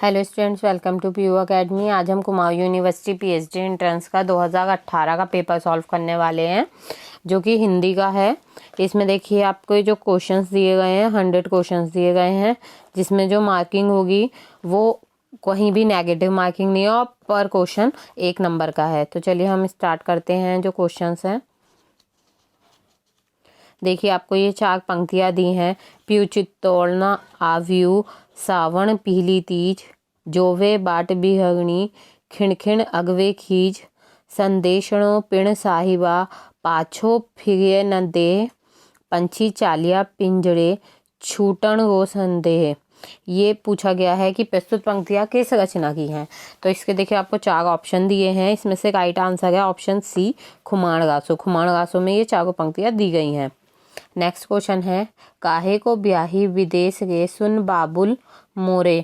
Hello students, welcome to PU Academy. आज हम Kumaon university PhD entrance का 2018 का पेपर सॉल्व करने वाले हैं, जो कि हिंदी का है। इसमें देखिए आपको जो क्वेश्चंस दिए गए हैं 100 क्वेश्चंस दिए गए हैं, जिसमें जो मार्किंग होगी वो कहीं भी नेगेटिव मार्किंग नहीं है और पर क्वेश्चन 1 नंबर का है। तो चलिए हम स्टार्ट करते हैं। जो क्वेश्चंस हैं देखिए, आपको ये 4 पंक्तियां दी हैं। प्यू चित्तौड़ना आव्यू सावण पीली तीज, जोवे बाट बिहगणी खिणखिण अगवे खीज, संदेशणो पिण साहिबा पाछो फिरे न दे, पंछी चालिया पिंजड़े छूटण गो संदेह। ये पूछा गया है कि प्रस्तुत पंक्तियां किस रचना की हैं। तो इसके देखिए आपको 4 ऑप्शन दिए हैं। इसमें से राइट आंसर है ऑप्शन सी, खुमाणगासो। खुमाणगासो में ये 4 पंक्तियां दी गई हैं। नेक्स्ट क्वेश्चन है, काहे को ब्याही विदेश गे सुन बाबुल मोरे,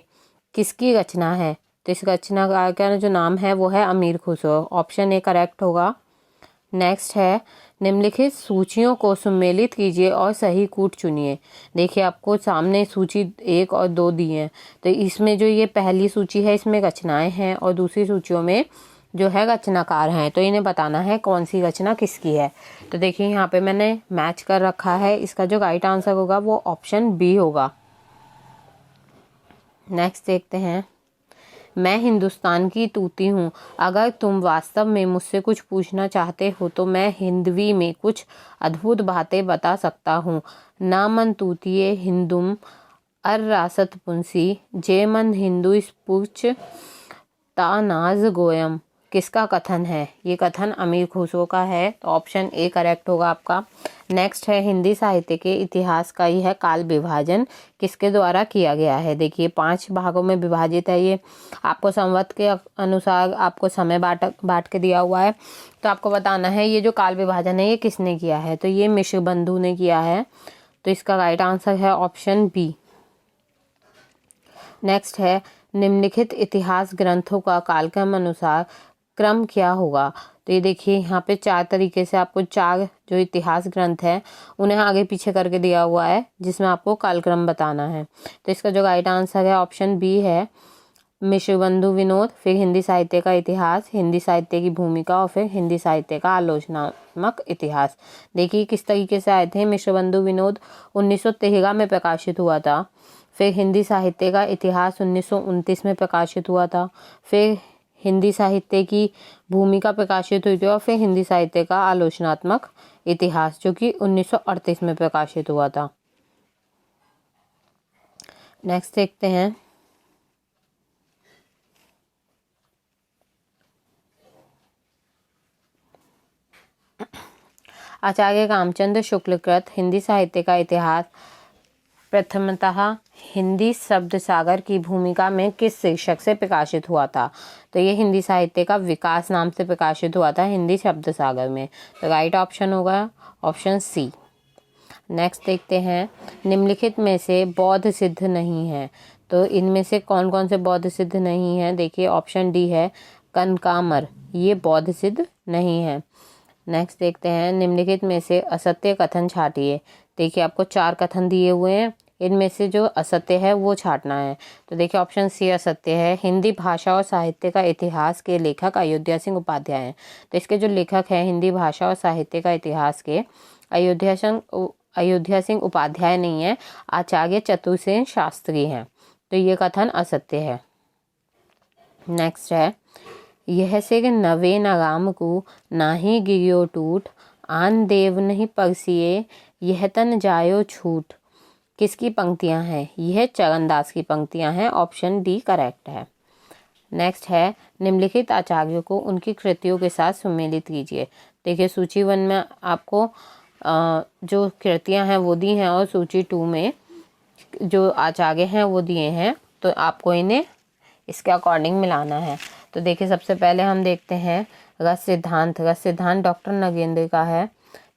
किसकी रचना है। तो इस रचनाकार का जो नाम है वो है अमीर खुसरो। ऑप्शन ए करेक्ट होगा। नेक्स्ट है, निम्नलिखित सूचियों को सम्मिलित कीजिए और सही कूट चुनिए। देखिए आपको सामने सूची 1 और 2 दी है। तो इसमें जो ये पहली सूची है इसमें रचनाएं हैं और दूसरी सूचियों में जो है रचनाकार हैं। तो इन्हें बताना है कौन सी रचना किसकी है। तो देखिए यहाँ पे मैंने मैच कर रखा है। इसका जो राइट आंसर होगा वो ऑप्शन बी होगा। नेक्स्ट देखते हैं, मैं हिंदुस्तान की तूती हूँ, अगर तुम वास्तव में मुझसे कुछ पूछना चाहते हो तो मैं हिंदवी में कुछ अद्भुत बातें बता सकता हूँ। ना मन तूतिये हिंदुम अर रासत पुंसी, जे मन हिंदू स्पुच तानाज गोयम। किसका कथन है। ये कथन अमीर खुसरो का है। तो ऑप्शन ए करेक्ट होगा आपका। नेक्स्ट है, हिंदी साहित्य के इतिहास का यह काल विभाजन किसके द्वारा किया गया है। देखिए 5 भागों में विभाजित है। ये आपको संवत के अनुसार आपको समय बांट के दिया हुआ है। तो आपको बताना है ये जो काल विभाजन है ये किसने किया है। तो ये मिश्र बंधु ने किया है। तो इसका राइट आंसर है ऑप्शन बी। नेक्स्ट है, निम्नलिखित इतिहास ग्रंथों का कालक्रम अनुसार क्रम क्या होगा। तो ये देखिए यहाँ पे 4 तरीके से आपको 4 जो इतिहास ग्रंथ है उन्हें आगे पीछे करके दिया हुआ है, जिसमें आपको कालक्रम बताना है। तो इसका जो राइट आंसर है ऑप्शन बी है, मिश्रबंधु विनोद, फिर हिंदी साहित्य का इतिहास, हिंदी साहित्य की भूमिका और फिर हिंदी साहित्य का आलोचनात्मक इतिहास। देखिए किस तरीके से आए थे। मिश्रबंधु विनोद 1913 में प्रकाशित हुआ था। फिर हिंदी साहित्य का इतिहास 1929 में प्रकाशित हुआ था। फिर हिंदी साहित्य की भूमिका प्रकाशित हुई थी और फिर हिंदी साहित्य का आलोचनात्मक इतिहास जो कि 1938 में प्रकाशित हुआ था। नेक्स्ट देखते हैं, आचार्य रामचंद्र शुक्लकृत हिंदी साहित्य का इतिहास प्रथमतः हिंदी शब्द सागर की भूमिका में किस शीर्षक से प्रकाशित हुआ था। तो ये हिंदी साहित्य का विकास नाम से प्रकाशित हुआ था हिंदी शब्द सागर में। तो राइट ऑप्शन होगा ऑप्शन सी। नेक्स्ट देखते हैं, निम्नलिखित में से बौद्ध सिद्ध नहीं है। तो इनमें से कौन कौन से बौद्ध सिद्ध नहीं है। देखिए ऑप्शन डी है कनकामर, ये बौद्ध सिद्ध नहीं है। नेक्स्ट देखते हैं, निम्नलिखित में से असत्य कथन छाटिए। देखिए आपको 4 कथन दिए हुए हैं, इनमें से जो असत्य है वो छाटना है। तो देखिए ऑप्शन सी असत्य है, हिंदी भाषा और साहित्य का इतिहास के लेखक अयोध्या सिंह उपाध्याय हैं। तो इसके जो लेखक हैं हिंदी भाषा और साहित्य का इतिहास के अयोध्या सिंह उपाध्याय नहीं है, आचार्य चतुरसेन शास्त्री हैं। तो ये कथन असत्य है। नेक्स्ट है, यह सिर नवे नगाम को नाही गिरियो टूट, आन देव नहीं परसिए यह तन जायो छूट। किसकी पंक्तियां हैं। यह चरणदास की पंक्तियां हैं। ऑप्शन डी करेक्ट है। नेक्स्ट है, निम्नलिखित आचार्यों को उनकी कृतियों के साथ सम्मिलित कीजिए। देखिए सूची 1 में आपको जो कृतियां हैं वो दी हैं और सूची 2 में जो आचार्य हैं वो दिए हैं। तो आपको इन्हें इसके अकॉर्डिंग मिलाना है। तो देखिए सबसे पहले हम देखते हैं रस सिद्धांत। रस सिद्धांत डॉक्टर नगेंद्र का है।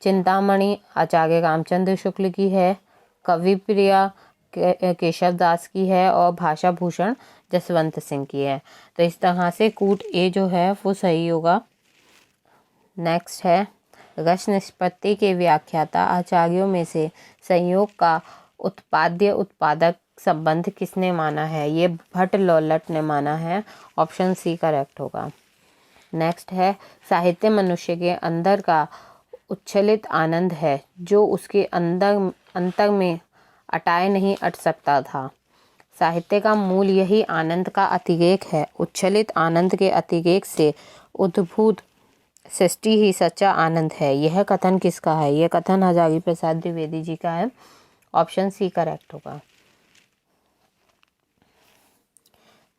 चिंतामणि आचार्य रामचंद्र शुक्ल की है। कवि प्रिया केशव दास की है और भाषा भूषण जसवंत सिंह की है। तो इस तरह से कूट ए जो है वो सही होगा। नेक्स्ट है, रस निष्पत्ति के व्याख्याता आचार्यों में से संयोग का उत्पाद्य उत्पादक संबंध किसने माना है? ये भट्ट लौलट ने माना है। ऑप्शन सी करेक्ट होगा। नेक्स्ट है, साहित्य मनुष्य के अंदर का उच्छलित आनंद है जो उसके अंतर में अटाए नहीं अट सकता था। साहित्य का मूल यही आनंद का अतिरेक है। उच्छलित आनंद के अतिरेक से उद्भूत सृष्टि ही सच्चा आनंद है। यह कथन किसका है? यह कथन हजारी प्रसाद द्विवेदी जी का है। ऑप्शन सी करेक्ट होगा।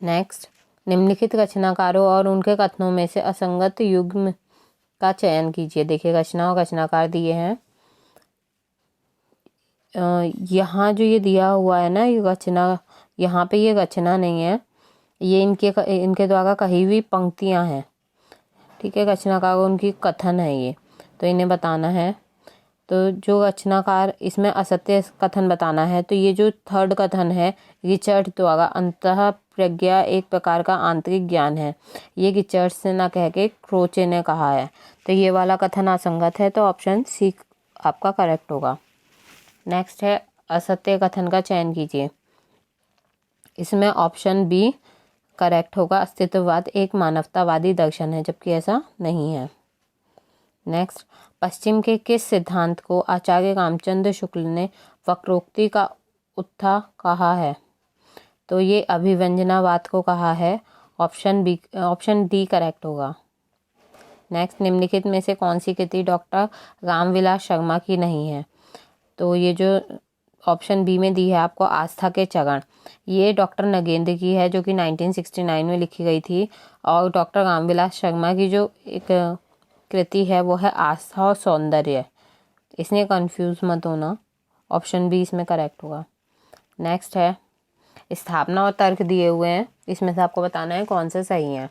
नेक्स्ट, निम्नलिखित रचनाकारों और उनके कथनों में से असंगत युग्म का चयन कीजिए। देखिए, रचना और रचनाकार दिए हैं। यहाँ जो ये दिया हुआ है ना, ये रचना, यहाँ पे ये रचना नहीं है, ये इनके द्वारा कही हुई पंक्तियाँ हैं। ठीक है, रचनाकार उनकी कथन है ये, तो इन्हें बताना है। तो जो रचनाकार, इसमें असत्य कथन बताना है। तो ये जो थर्ड कथन है, रिचर्ड द्वारा अंतः प्रज्ञा एक प्रकार का आंतरिक ज्ञान है, ये रिचर्ड से ना कह के क्रोचे ने कहा है। तो ये वाला कथन असंगत है, तो ऑप्शन सी आपका करेक्ट होगा। नेक्स्ट है, असत्य कथन का चयन कीजिए। इसमें ऑप्शन बी करेक्ट होगा। अस्तित्ववाद एक मानवतावादी दर्शन है, जबकि ऐसा नहीं है। नेक्स्ट, पश्चिम के किस सिद्धांत को आचार्य रामचंद्र शुक्ल ने वक्रोक्ति का उत्था कहा है? तो ये अभिव्यंजनावाद को कहा है। ऑप्शन डी करेक्ट होगा। नेक्स्ट, निम्नलिखित में से कौन सी कृति डॉक्टर रामविलास शर्मा की नहीं है? तो ये जो ऑप्शन बी में दी है आपको, आस्था के चरण, ये डॉक्टर नगेंद्र की है, जो कि 1969 में लिखी गई थी। और डॉक्टर रामविलास शर्मा की जो एक कृति है वो है आस्था और सौंदर्य। इसने कंफ्यूज मत होना, ऑप्शन बी इसमें करेक्ट होगा। नेक्स्ट है, स्थापना और तर्क दिए हुए हैं, इसमें से आपको बताना है कौन से सही हैं।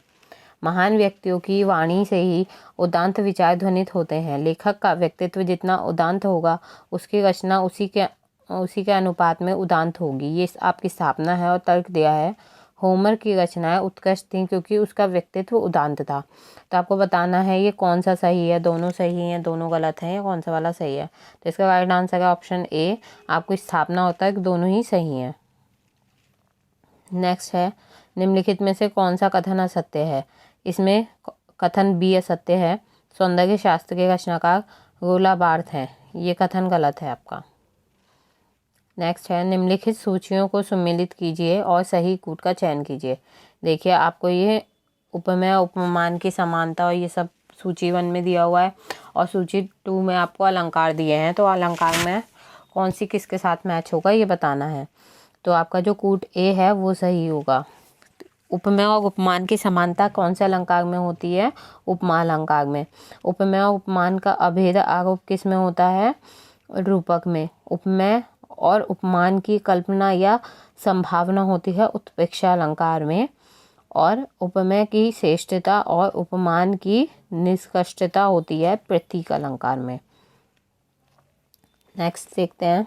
महान व्यक्तियों की वाणी से ही उदांत विचार ध्वनित होते हैं। लेखक का व्यक्तित्व जितना उदांत होगा, उसकी रचना उसी के अनुपात में उदांत होगी। ये आपकी स्थापना है। और तर्क दिया है, होमर की रचनाएं उत्कृष्ट थीं क्योंकि उसका व्यक्तित्व उदांत था। तो आपको बताना है ये कौन सा सही है। दोनों सही हैं, दोनों गलत हैं, या कौन सा वाला सही है? तो इसका राइट आंसर है ऑप्शन ए, आपको स्थापना और तर्क दोनों ही सही हैं। नेक्स्ट है, निम्नलिखित में से कौन सा कथन असत्य है? इसमें कथन बी असत्य है। सौंदर्य शास्त्र के रचनाकार रोला बार्थ हैं, ये कथन गलत है आपका। नेक्स्ट है, निम्नलिखित सूचियों को सम्मिलित कीजिए और सही कूट का चयन कीजिए। देखिए, आपको ये उपमेय उपमान की समानता और ये सब सूची 1 में दिया हुआ है, और सूची 2 में आपको अलंकार दिए हैं। तो अलंकार में कौन सी किसके साथ मैच होगा ये बताना है। तो आपका जो कूट ए है वो सही होगा। उपमेय और उपमान की समानता कौन से अलंकार में होती है? उपमा अलंकार में। उपमेय और उपमान का अभेद आरोप किस में होता है? रूपक में। उपमेय और उपमान की कल्पना या संभावना होती है उत्प्रेक्षा अलंकार में। और उपमेय की श्रेष्ठता और उपमान की निष्कृष्टता होती है प्रतीक अलंकार में। नेक्स्ट देखते हैं,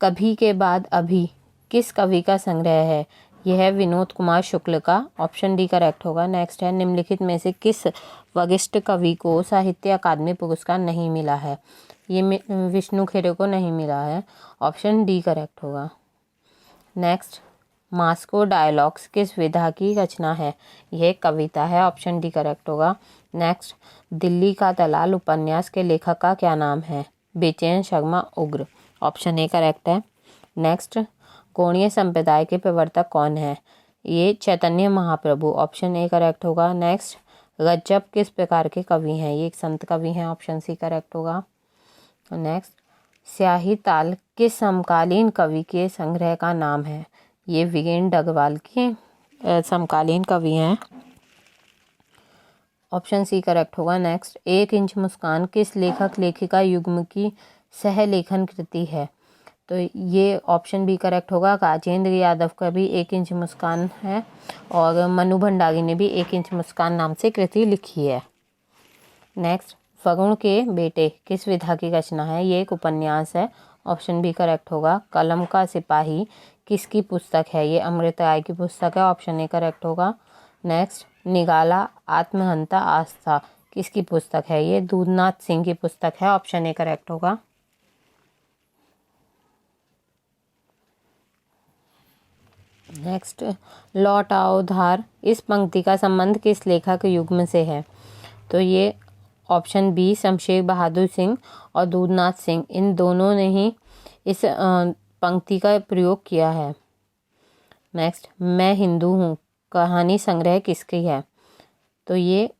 कभी के बाद अभी किस कवि का संग्रह है? यह है विनोद कुमार शुक्ल का। ऑप्शन डी करेक्ट होगा। नेक्स्ट है, निम्नलिखित में से किस वरिष्ठ कवि को साहित्य अकादमी पुरस्कार नहीं मिला है? ये विष्णु खेरे को नहीं मिला है। ऑप्शन डी करेक्ट होगा। नेक्स्ट, मास्को डायलॉग्स किस विधा की रचना है? यह कविता है। ऑप्शन डी करेक्ट होगा। नेक्स्ट, दिल्ली का दलाल उपन्यास के लेखक का क्या नाम है? बेचैन शर्मा उग्र। ऑप्शन ए करेक्ट है। नेक्स्ट, गौड़ीय संप्रदाय के प्रवर्तक कौन है? ये Chaitanya Mahaprabhu. Option A correct होगा। नेक्स्ट, रज्जब किस प्रकार के कवि हैं? ये एक संत कवि हैं। ऑप्शन सी करेक्ट होगा। नेक्स्ट, स्याही ताल किस समकालीन कवि के संग्रह का नाम है? ये वीरेंद्र डगवाल के समकालीन कवि हैं। ऑप्शन सी करेक्ट होगा। नेक्स्ट, एक इंच मुस्कान किस लेखक लेखिका युग्म की सह लेखन कृति है? तो ये ऑप्शन बी करेक्ट होगा। राजेंद्र यादव का भी एक इंच मुस्कान है, और मनु भंडारी ने भी एक इंच मुस्कान नाम से कृति लिखी है। नेक्स्ट, वरुण के बेटे किस विधा की रचना है? ये एक उपन्यास है। ऑप्शन बी करेक्ट होगा। कलम का सिपाही किसकी पुस्तक है? ये अमृत राय की पुस्तक है। ऑप्शन ए करेक्ट होगा। नेक्स्ट, निगाला आत्महंता आस्था किसकी पुस्तक है? ये दूधनाथ सिंह की पुस्तक है। ऑप्शन ए करेक्ट होगा। नेक्स्ट, लौट आओ धार, इस पंक्ति का संबंध किस लेखक युग्म से है? तो ये ऑप्शन बी शमशेर बहादुर सिंह और दूधनाथ सिंह, इन दोनों ने ही इस पंक्ति का प्रयोग किया है। नेक्स्ट, मैं हिंदू हूँ कहानी संग्रह किसकी है? तो ये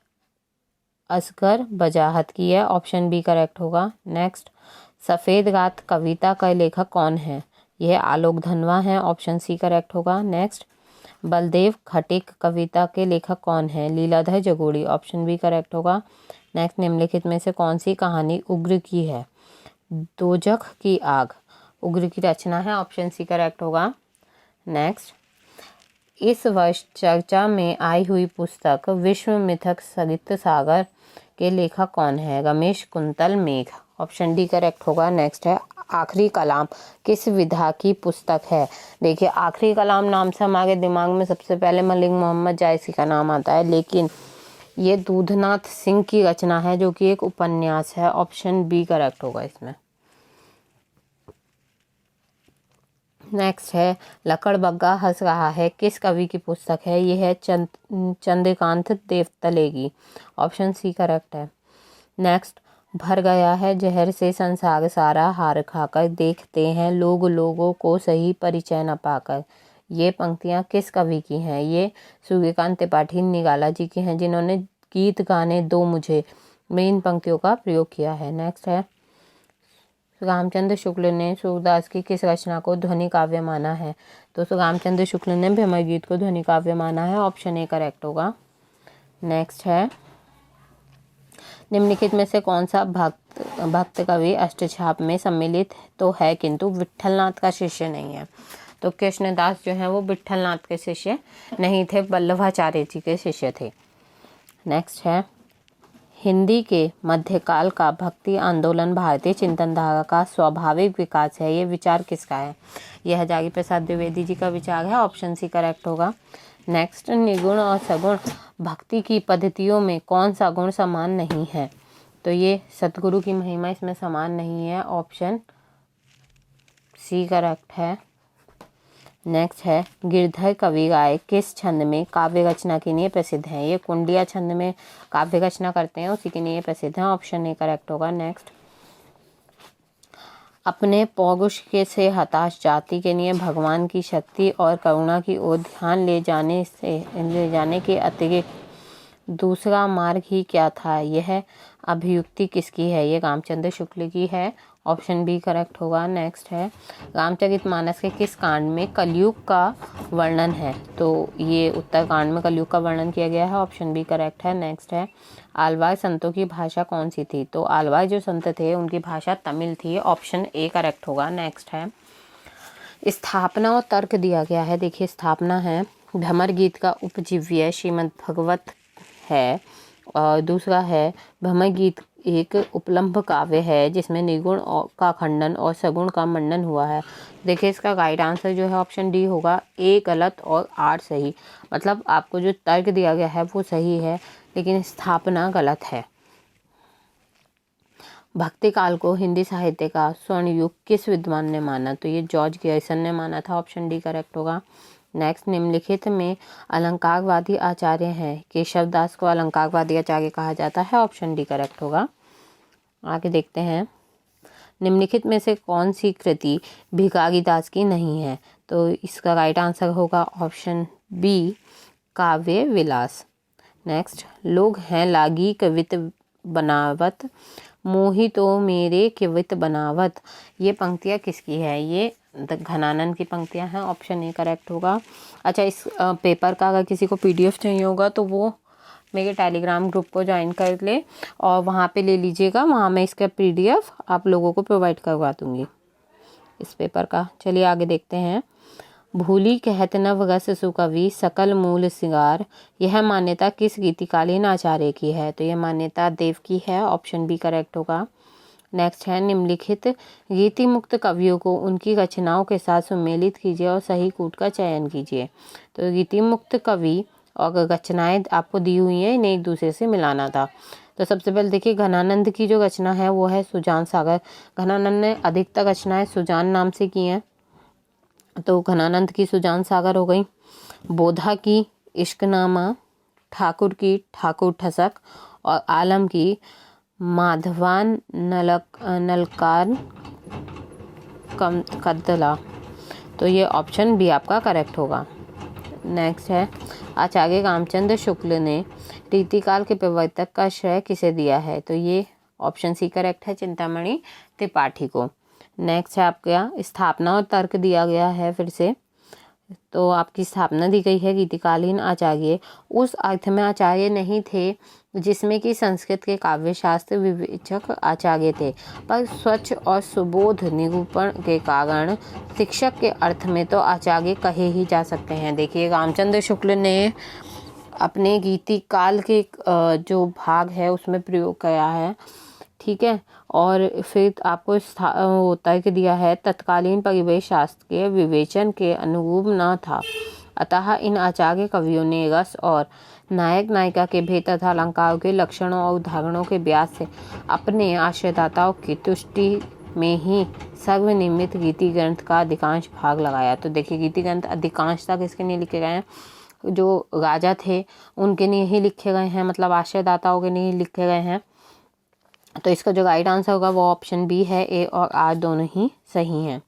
असगर बजाहत की है, ऑप्शन बी करेक्ट होगा। नेक्स्ट, सफ़ेद रात कविता का लेखक कौन है? यह आलोक धनवा है, ऑप्शन सी करेक्ट होगा। नेक्स्ट, बलदेव खटिक कविता के लेखक कौन है? Leeladhar Jagudi, option B correct होगा। नेक्स्ट, निम्नलिखित में से कौन सी कहानी उग्र की है? दोजख की आग उग्र की रचना है, ऑप्शन सी करेक्ट होगा। नेक्स्ट, इस वर्ष चर्चा में आई हुई पुस्तक विश्व मिथक सरित सागर के लेखक कौन है? रमेश कुंतल मेघ, ऑप्शन डी करेक्ट होगा। नेक्स्ट है, आखिरी कलाम किस विधा की पुस्तक है? देखिए, आखिरी कलाम नाम से हमारे दिमाग में सबसे पहले मलिक मोहम्मद जायसी का नाम आता है, लेकिन ये दूधनाथ सिंह की रचना है जो कि एक उपन्यास है, ऑप्शन बी करेक्ट होगा इसमें। नेक्स्ट है, लकड़बग्गा हंस रहा है किस कवि की पुस्तक है? यह है चंद्रकांत देवतले की, ऑप्शन सी करेक्ट है। नेक्स्ट, भर गया है जहर से संसार सारा, हार खाकर देखते हैं लोग लोगों को सही परिचय न पाकर, ये पंक्तियाँ किस कवि की हैं? ये सूर्यकांत त्रिपाठी निराला जी की हैं, जिन्होंने गीत गाने दो मुझे में इन पंक्तियों का प्रयोग किया है। नेक्स्ट है, रामचंद्र शुक्ल ने सूरदास की किस रचना को ध्वनि काव्य माना है? तो रामचंद्र शुक्ल ने भ्रमर गीत को ध्वनि काव्य माना है, ऑप्शन ए करेक्ट होगा। नेक्स्ट है, निम्नलिखित में से कौन सा भक्त कवि अष्टछाप में सम्मिलित तो है किंतु विट्ठलनाथ का शिष्य नहीं है? तो कृष्णदास जो है वो विट्ठलनाथ के शिष्य नहीं थे, वल्लभाचार्य जी के शिष्य थे। नेक्स्ट है, हिंदी के मध्यकाल का भक्ति आंदोलन भारतीय चिंतन धारा का स्वाभाविक विकास है, ये विचार किसका है? यह हजारी प्रसाद द्विवेदी जी का विचार है, ऑप्शन सी करेक्ट होगा। नेक्स्ट, निर्गुण और सगुण भक्ति की पद्धतियों में कौन सा गुण समान नहीं है? तो ये सतगुरु की महिमा इसमें समान नहीं है, ऑप्शन सी करेक्ट है। नेक्स्ट है, गिरधर कवि राय किस छंद में काव्य रचना के लिए प्रसिद्ध हैं? ये कुंडिया छंद में काव्य रचना करते हैं, उसी के लिए प्रसिद्ध हैं, ऑप्शन ए करेक्ट होगा। नेक्स्ट, अपने पौरुष के से हताश जाति के लिए भगवान की शक्ति और करुणा की ओर ध्यान ले जाने के अतिरिक्त दूसरा मार्ग ही क्या था? यह अभियुक्ति किसकी है? ये रामचंद्र शुक्ल की है, ऑप्शन बी करेक्ट होगा। नेक्स्ट है, रामचरितमानस के किस कांड में कलयुग का वर्णन है? तो ये उत्तर कांड में कलयुग का वर्णन किया गया है, ऑप्शन बी करेक्ट है। नेक्स्ट है, आलवार संतों की भाषा कौन सी थी? तो आलवार जो संत थे उनकी भाषा तमिल थी, ऑप्शन ए करेक्ट होगा। नेक्स्ट है, स्थापना और तर्क दिया गया है। देखिए, स्थापना है भ्रमर गीत का उपजीव्य श्रीमद् भगवत है, और दूसरा है भ्रमर गीत एक उपलम्भ काव्य है जिसमें निर्गुण का खंडन और सगुण का मंडन हुआ है। देखिए, इसका राइट आंसर जो है ऑप्शन डी होगा, ए गलत और आर सही। मतलब आपको जो तर्क दिया गया है वो सही है, लेकिन स्थापना गलत है। भक्ति काल को हिंदी साहित्य का स्वर्ण युग किस विद्वान ने माना? तो ये जॉर्ज गैरिसन ने माना था, ऑप्शन डी करेक्ट होगा। नेक्स्ट, निम्नलिखित में अलंकारवादी आचार्य हैं, केशवदास को अलंकारवादी आचार्य कहा जाता है, ऑप्शन डी करेक्ट होगा। आगे देखते हैं, निम्नलिखित में से कौन सी कृति भिखारी दास की नहीं है? तो इसका राइट आंसर होगा ऑप्शन बी काव्य विलास। नेक्स्ट, लोग हैं लागी कवित बनावत, मोही तो मेरे कवित बनावत, ये पंक्तियाँ किसकी है? ये घनानंद की पंक्तियाँ हैं, ऑप्शन ए करेक्ट होगा। अच्छा, इस पेपर का अगर किसी को पीडीएफ चाहिए होगा तो वो मेरे टेलीग्राम ग्रुप को ज्वाइन कर ले और वहाँ पे ले लीजिएगा, वहाँ मैं इसका पीडीएफ आप लोगों को प्रोवाइड करवा दूँगी इस पेपर का। चलिए आगे देखते हैं, भूली कहत नव रस सुकवि सकल मूल सिंगार, यह मान्यता किस गीतिकालीन आचार्य की है? तो यह मान्यता देव की है, ऑप्शन बी करेक्ट होगा। नेक्स्ट है, निम्नलिखित गीति मुक्त कवियों को उनकी रचनाओं के साथ सम्मिलित कीजिए और सही कूट का चयन कीजिए। तो गीति मुक्त कवि और रचनाएं आपको दी हुई हैं, इन्हें एक दूसरे से मिलाना था। तो सबसे पहले देखिए, घनानंद की जो रचना है वो है सुजान सागर। घनानंद ने अधिकतर रचनाएं सुजान नाम से की हैं। तो घनानंद की सुजान सागर हो गई, बोधा की इश्कनामा, ठाकुर की ठाकुर ठसक और आलम की माधवान नलकार कदला। तो ये ऑप्शन बी आपका करेक्ट होगा। नेक्स्ट है, आचार्य रामचंद्र शुक्ल ने रीतिकाल के प्रवर्तक का श्रेय किसे दिया है? तो ये ऑप्शन सी करेक्ट है, चिंतामणि त्रिपाठी को। नेक्स्ट है आपका स्थापना और तर्क दिया गया है फिर से। तो आपकी स्थापना दी गई है, रीतिकालीन आचार्य उस अर्थ में आचार्य नहीं थे जिसमें कि संस्कृत के काव्यशास्त्र विवेचक आचार्य थे, पर स्वच्छ और सुबोध निरूपण के कारण शिक्षक के अर्थ में तो आचार्य कहे ही जा सकते हैं। देखिए, रामचंद्र शुक्ल ने अपने रीतिकाल के जो भाग है उसमें प्रयोग किया है, ठीक है। और फिर आपको तर्क दिया है, तत्कालीन परिवेश शास्त्र के विवेचन के अनुरूप न था, अतः इन आचार्य कवियों ने रस और नायक नायिका के भेद तथा अलंकारों के लक्षणों और उदाहरणों के ब्यास से अपने आश्रयदाताओं की तुष्टि में ही सर्वनिर्मित रीति ग्रंथ का अधिकांश भाग लगाया। तो देखिए, रीति ग्रंथ अधिकांशतः किसके लिए लिखे गए हैं? जो राजा थे उनके लिए ही लिखे गए हैं, मतलब आश्रयदाताओं के लिए लिखे गए हैं। तो इसका जो राइट आंसर होगा वो ऑप्शन बी है, ए और आर दोनों ही सही हैं।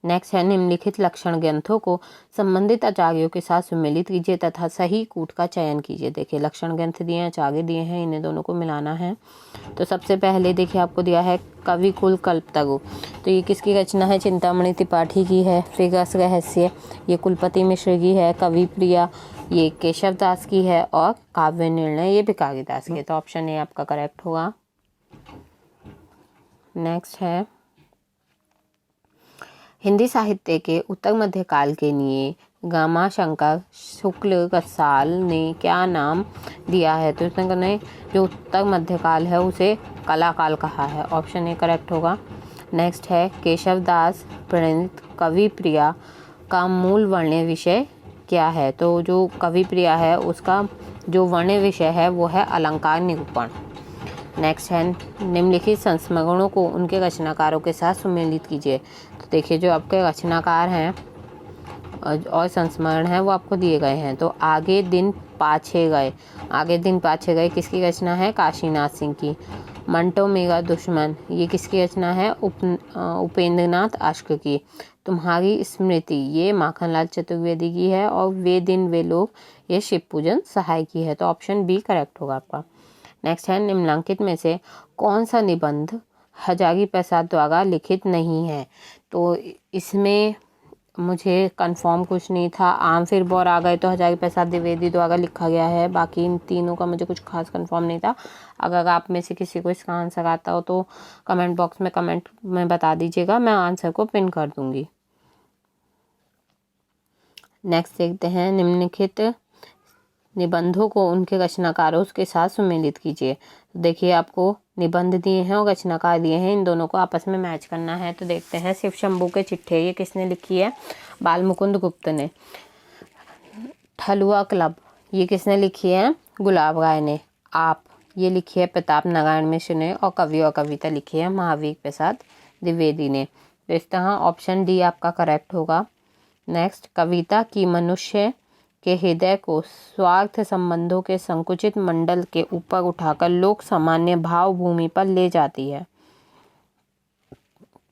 नेक्स्ट है, निम्नलिखित लक्षण ग्रंथों को संबंधित आचार्यों के साथ सम्मिलित कीजिए तथा सही कूट का चयन कीजिए। देखिए, लक्षण ग्रंथ दिए हैं, आचार्य दिए हैं, इन्हें दोनों को मिलाना है। तो सबसे पहले देखिए आपको दिया है कवि कुल कल्पतरु। तो ये किसकी रचना है? चिंतामणि त्रिपाठी की है। फिर रस रहस्य, ये कुलपति मिश्र की है। कवि प्रिया, ये केशव दास की है। और काव्य निर्णय, ये भिखारी दास की है। तो ऑप्शन ए आपका करेक्ट होगा। नेक्स्ट है, हिंदी साहित्य के उत्तर मध्य काल के लिए गामाशंकर शुक्ल रसाल ने क्या नाम दिया है? तो इसने जो उत्तर मध्य काल है उसे कला काल कहा है। ऑप्शन ए करेक्ट होगा। नेक्स्ट है, केशव दास प्रणीत कवि प्रिया का मूल वर्ण्य विषय क्या है? तो जो कवि प्रिया है उसका जो वर्ण्य विषय है वो है अलंकार निरूपण। नेक्स्ट है, निम्नलिखित संस्मरणों को उनके रचनाकारों के साथ सम्मिलित कीजिए। तो देखिए, जो आपके रचनाकार हैं और संस्मरण हैं वो आपको दिए गए हैं। तो आगे दिन पाछे गए, आगे दिन पाछे गए किसकी रचना है? काशीनाथ सिंह की। मंटो मेरा दुश्मन, ये किसकी रचना है? उपेंद्रनाथ आश्क की। तुम्हारी स्मृति, ये माखनलाल चतुर्वेदी की है। और वे दिन वे लोग, ये शिवपूजन सहाय की है। तो ऑप्शन बी करेक्ट होगा आपका। नेक्स्ट है, निम्नलिखित में से कौन सा निबंध हजारी प्रसाद द्वारा लिखित नहीं है? तो इसमें मुझे कंफर्म कुछ नहीं था। आम फिर बौर आ गए तो हजारी प्रसाद द्विवेदी द्वारा लिखा गया है। बाकी इन तीनों का मुझे कुछ खास कंफर्म नहीं था। अगर आप में से किसी को इसका आंसर आता हो तो कमेंट बॉक्स में कमेंट में बता दीजिएगा, मैं आंसर को पिन कर दूंगी। नेक्स्ट देखते हैं, निम्नलिखित निबंधों को उनके रचनाकारों के साथ सम्मिलित कीजिए। तो देखिए, आपको निबंध दिए हैं और रचनाकार दिए हैं, इन दोनों को आपस में मैच करना है। तो देखते हैं, शिव शंभू के चिट्ठे, ये किसने लिखी है? बाल मुकुंद गुप्त ने। ठलुआ क्लब, ये किसने लिखी है? गुलाब राय ने। आप, ये लिखी है प्रताप नारायण मिश्र ने। और कवि और कविता लिखी है महावीर प्रसाद द्विवेदी ने। तो इस तरह ऑप्शन डी आपका करेक्ट होगा। नेक्स्ट, कविता की मनुष्य के हृदय को स्वार्थ संबंधों के संकुचित मंडल के ऊपर उठाकर लोक सामान्य भाव भूमि पर ले जाती है।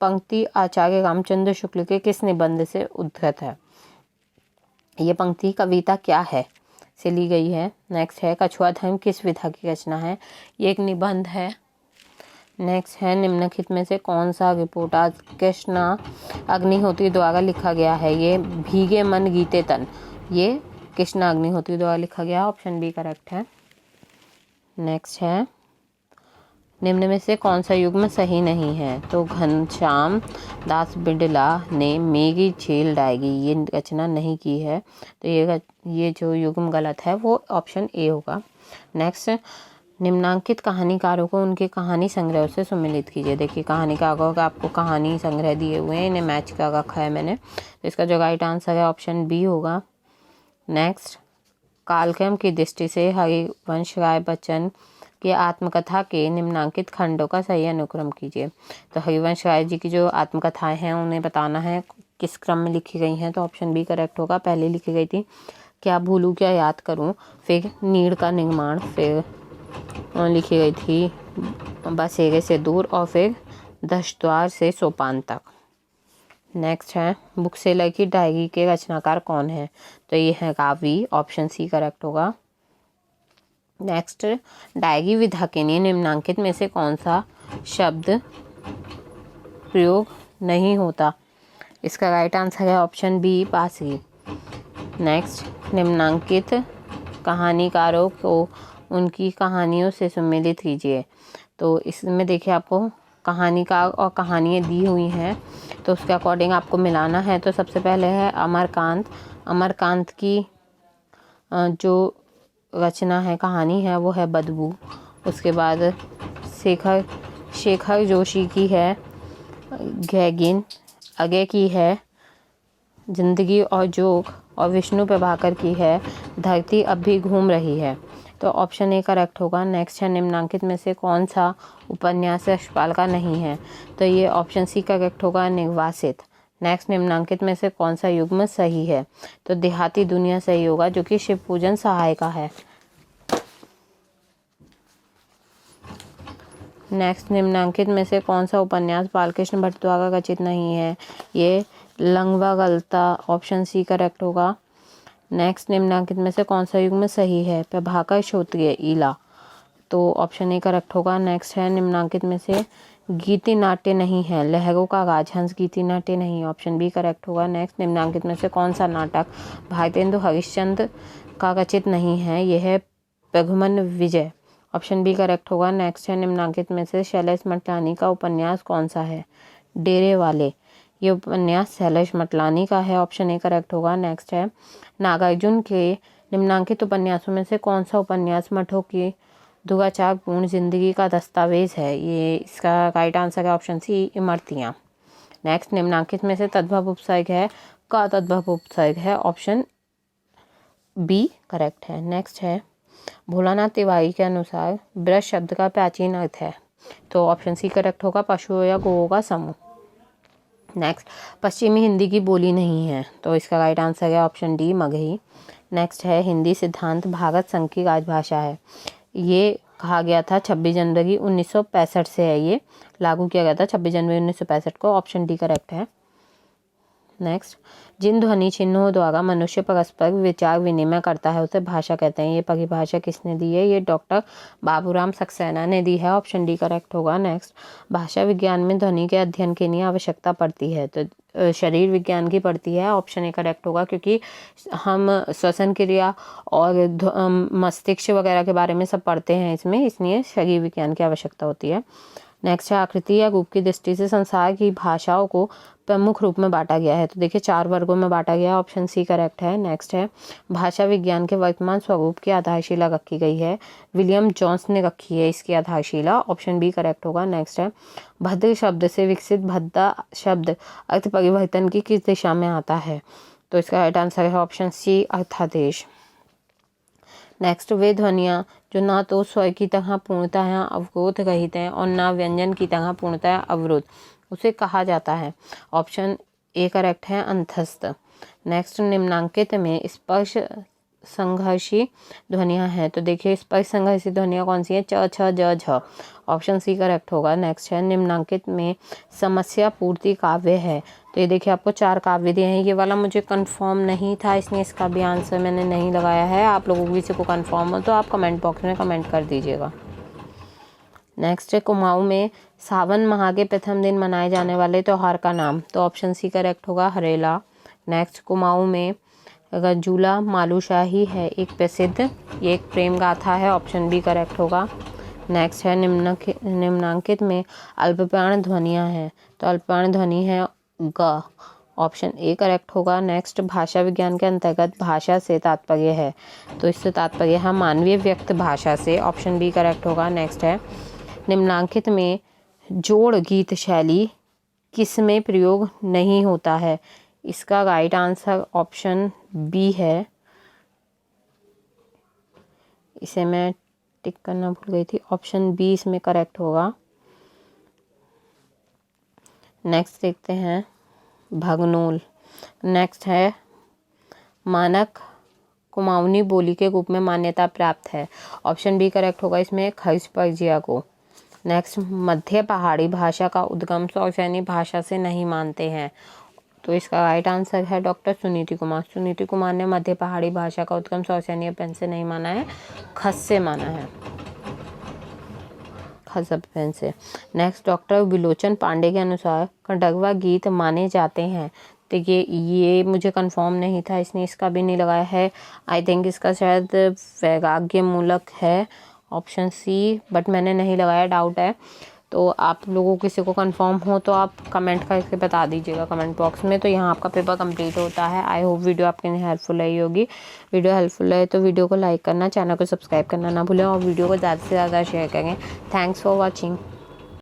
पंक्ति आचार्य रामचंद्र शुक्ल के किस निबंध से उद्धृत है? ये पंक्ति कविता क्या है से ली गई है। नेक्स्ट है, कछुआ धर्म किस विधा की रचना है? ये एक निबंध है। नेक्स्ट है, निम्नलिखित में से कौन सा रिपोर्टाज कृष्णा अग्निहोत्री द्वारा लिखा गया है? ये भीगे मन गीते तन, ये कृष्णा अग्निहोत्री द्वारा लिखा गया। ऑप्शन बी करेक्ट है। नेक्स्ट है, निम्न में से कौन सा युग्म सही नहीं है? तो घनश्याम दास बिड़ला ने मेरी झील डायगी, ये रचना नहीं की है। तो ये जो युग्म गलत है वो ऑप्शन ए होगा। नेक्स्ट, निम्नांकित कहानीकारों को उनके कहानी संग्रह से सम्मिलित कीजिए। देखिए, कहानीकारों का आपको कहानी संग्रह दिए हुए हैं, इन्हें मैच कर रखा है मैंने। तो इसका जो राइट आंसर है ऑप्शन बी होगा। नेक्स्ट, कालक्रम की दृष्टि से हरिवंश राय बच्चन की आत्मकथा के निम्नांकित खंडों का सही अनुक्रम कीजिए। तो हरिवंश राय जी की जो आत्मकथाएं हैं उन्हें बताना है किस क्रम में लिखी गई हैं, तो ऑप्शन बी करेक्ट होगा। पहले लिखी गई थी क्या भूलूं क्या याद करूं, फिर नीड़ का निर्माण, फिर लिखी गई थी बसेरे से दूर, और फिर दशद्वार से सोपान तक। नेक्स्ट है बुकसेलर की डायरी के रचनाकार कौन है, तो ये है रावी, ऑप्शन सी करेक्ट होगा। नेक्स्ट, डायरी विधा के लिए निम्नांकित में से कौन सा शब्द प्रयोग नहीं होता, इसका राइट आंसर है ऑप्शन बी बासरी। नेक्स्ट, निम्नांकित कहानीकारों को उनकी कहानियों से सम्मिलित कीजिए, तो इसमें देखिए आपको कहानीकार और कहानियाँ दी हुई हैं, तो उसके अकॉर्डिंग आपको मिलाना है। तो सबसे पहले है अमरकांत। अमरकांत की जो रचना है, कहानी है, वो है बदबू। उसके बाद शेखर जोशी की है गैगिन। आगे की है जिंदगी और जोक, और विष्णु प्रभाकर की है धरती अब भी घूम रही है, तो ऑप्शन ए करेक्ट होगा। नेक्स्ट है निम्नांकित में से कौन सा उपन्यास यशपाल का नहीं है, तो ये ऑप्शन सी करेक्ट होगा निर्वासित। नेक्स्ट, निम्नांकित में से कौन सा युग्म सही है, तो देहाती दुनिया सही होगा, जो कि शिव पूजन सहाय का है। नेक्स्ट, निम्नांकित में से कौन सा उपन्यास बालकृष्ण भट्ट द्वारा रचित नहीं है, ये लंगवा गलता, ऑप्शन सी करेक्ट होगा। नेक्स्ट, निम्नांकित में से कौन सा युग्म सही है, प्रभाकर क्षत्रिय ईला, तो ऑप्शन ए करेक्ट होगा। नेक्स्ट है निम्नांकित में से गीति नाट्य नहीं है, लहरों का राजहंस गीति नाट्य नहीं, ऑप्शन बी करेक्ट होगा। नेक्स्ट, निम्नांकित में से कौन सा नाटक भारतेंदु हरिश्चंद्र का रचित नहीं है, यह है प्रघुमन विजय, ऑप्शन बी करेक्ट होगा। नेक्स्ट है निम्नांकित में से शैलेश मटलानी का उपन्यास कौन सा है, डेरे वाले, ये उपन्यास शैलेश मटलानी का है, ऑप्शन ए करेक्ट होगा। नेक्स्ट है नागार्जुन के निम्नांकित उपन्यासों में से कौन सा उपन्यास मठों की दुराचार पूर्ण जिंदगी का दस्तावेज है, ये इसका राइट आंसर है ऑप्शन सी इमरतियाँ। नेक्स्ट, निम्नांकित में से तद्भव उपसर्ग है का तद्भव उपसर्ग है, ऑप्शन बी करेक्ट है। नेक्स्ट है भोलानाथ तिवारी के अनुसार ब्रज शब्द का प्राचीन अर्थ है, तो ऑप्शन सी करेक्ट होगा पशुओं या गौओं का समूह। नेक्स्ट, पश्चिमी हिंदी की बोली नहीं है, तो इसका राइट आंसर है ऑप्शन डी मगही। नेक्स्ट है हिंदी सिद्धांत भारत संघ की राजभाषा है, ये कहा गया था 26 जनवरी 1965 से है, ये लागू किया गया था 26 जनवरी 1965 को, ऑप्शन डी करेक्ट है। नेक्स्ट, जिन ध्वनि चिन्हों द्वारा मनुष्य परस्पर विचार विनिमय करता है उसे भाषा कहते हैं, ये परिभाषा किसने दी है, ये डॉक्टर बाबूराम सक्सेना ने दी है, ऑप्शन डी करेक्ट होगा। नेक्स्ट, भाषा विज्ञान में ध्वनि के अध्ययन के लिए आवश्यकता पड़ती है, तो शरीर विज्ञान की पड़ती है, ऑप्शन ए करेक्ट होगा, क्योंकि हम श्वसन क्रिया और मस्तिष्क वगैरह के बारे में सब पढ़ते हैं इसमें, इसलिए शरीर विज्ञान की आवश्यकता होती है। नेक्स्ट है आकृति या रूप की दृष्टि से संसार की भाषाओं को प्रमुख रूप में बांटा गया है, तो देखिए 4 वर्गों में बांटा गया है, ऑप्शन सी करेक्ट है। नेक्स्ट है भाषा विज्ञान के वर्तमान स्वरूप की आधारशिला रखी गई है, विलियम जोन्स ने रखी है इसकी आधारशिला, ऑप्शन बी करेक्ट होगा। नेक्स्ट है भद्र शब्द से विकसित भद्दा शब्द अर्थ परिवर्तन की किस दिशा में आता है, तो इसका राइट आंसर है ऑप्शन सी अर्थादेश। नेक्स्ट, वे ध्वनियाँ जो ना तो स्वर की तरह पूर्णतः अवरोध रहित हैं और ना व्यंजन की तरह पूर्णतः अवरोध, उसे कहा जाता है, ऑप्शन ए करेक्ट है अंतस्थ। नेक्स्ट, निम्नांकित में स्पर्श संघर्षी ध्वनियाँ हैं, तो देखिए स्पर्श संघर्षी ध्वनियाँ कौन सी हैं, च छ ज झ, ऑप्शन सी करेक्ट होगा। नेक्स्ट है निम्नांकित में समस्या पूर्ति काव्य है, तो ये देखिए आपको 4 काव्य दिए हैं, ये वाला मुझे कंफर्म नहीं था इसलिए इसका भी आंसर मैंने नहीं लगाया है, आप लोगों को किसी को कंफर्म हो तो आप कमेंट बॉक्स में कमेंट कर दीजिएगा। नेक्स्ट है कुमाऊं में सावन माह के प्रथम दिन मनाए जाने वाले त्यौहार का नाम, तो ऑप्शन सी करेक्ट होगा हरेला। नेक्स्ट, कुमाऊं में गजूला मालूशाही है एक प्रसिद्ध, ये एक प्रेम गाथा है, ऑप्शन बी करेक्ट होगा। नेक्स्ट है निम्नांकित में अल्पप्राण ध्वनियाँ हैं, तो अल्पप्राण ध्वनि है ग, ऑप्शन ए करेक्ट होगा। नेक्स्ट, भाषा विज्ञान के अंतर्गत भाषा से तात्पर्य है, तो इससे तात्पर्य है मानवीय व्यक्त भाषा से, ऑप्शन बी करेक्ट होगा। नेक्स्ट है निम्नांकित में जोड़ गीत शैली किस में प्रयोग नहीं होता है, इसका राइट आंसर ऑप्शन बी है, इसे मैं टिक करना भूल गई थी, ऑप्शन बी इसमें करेक्ट होगा। नेक्स्ट देखते हैं भगनोल, नेक्स्ट है मानक कुमाऊनी बोली के रूप में मान्यता प्राप्त है। ऑप्शन बी करेक्ट होगा इसमें, खर्च पर्जिया को। नेक्स्ट, मध्य पहाड़ी भाषा का उद्गम सौसैनी भाषा से नहीं मानते हैं। तो इसका राइट आंसर है डॉक्टर सुनीति कुमार। सुनीति कुमार ने मध्य पहाड़ी भाषा का उद्गम सौसैनी पेन से नहीं माना है, खस से माना है, खजब पेन से। नेक्स्ट, डॉक्टर विलोचन पांडे के अनुसार खंडगवा गीत माने जाते हैं। तो ये मुझे कंफर्म नहीं था, इसने इसका भी नहीं लगाया है। आई थिंक इसका शायद वैराग्य मूलक है, ऑप्शन सी, बट मैंने नहीं लगाया, डाउट है। तो आप लोगों किसी को कंफर्म हो तो आप कमेंट करके बता दीजिएगा कमेंट बॉक्स में। तो यहाँ आपका पेपर कंप्लीट होता है। आई होप वीडियो आपके लिए हेल्पफुल रही होगी। वीडियो हेल्पफुल है तो वीडियो को लाइक करना, चैनल को सब्सक्राइब करना ना भूलें और वीडियो को ज़्यादा से ज़्यादा शेयर करें। Thanks for watching.